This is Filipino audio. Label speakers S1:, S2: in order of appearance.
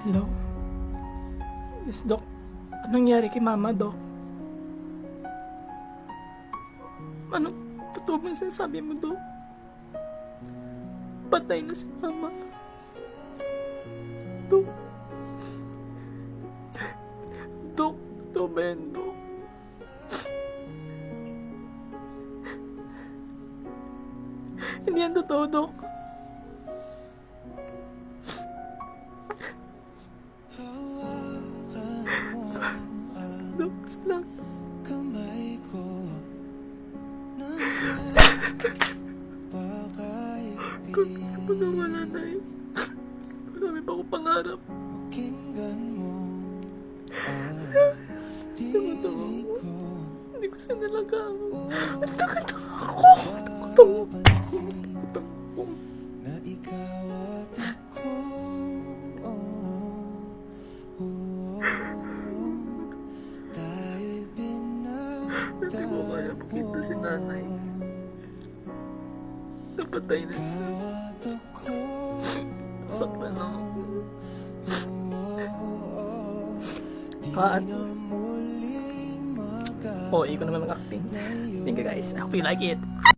S1: Hello? Yes, Dok. Anong nangyari kay Mama, Dok? Ano? Totoo ba yung sinasabi mo, Dok? Patay na si Mama. Dok? Dok? Totoo ba yan, Dok? Hindi yan totoo, Dok. Dok, lang.
S2: Kamay ko
S1: Kung wala na eh. Marami pa akong pangarap.
S2: pakinggan mo
S1: Dinig
S2: ko.
S1: Hindi ko sinalagaan. Nagkakatanga ako. Nagkakatanga ako.
S2: Na ikaw at ako, dahil
S1: Hindi ko kaya makita si nanay. Napatay na siya.
S2: ikaw at ako.
S1: Sakta lang ako. At
S2: Muling
S1: oh, ikaw naman ang acting. Thank you guys. I hope you like it.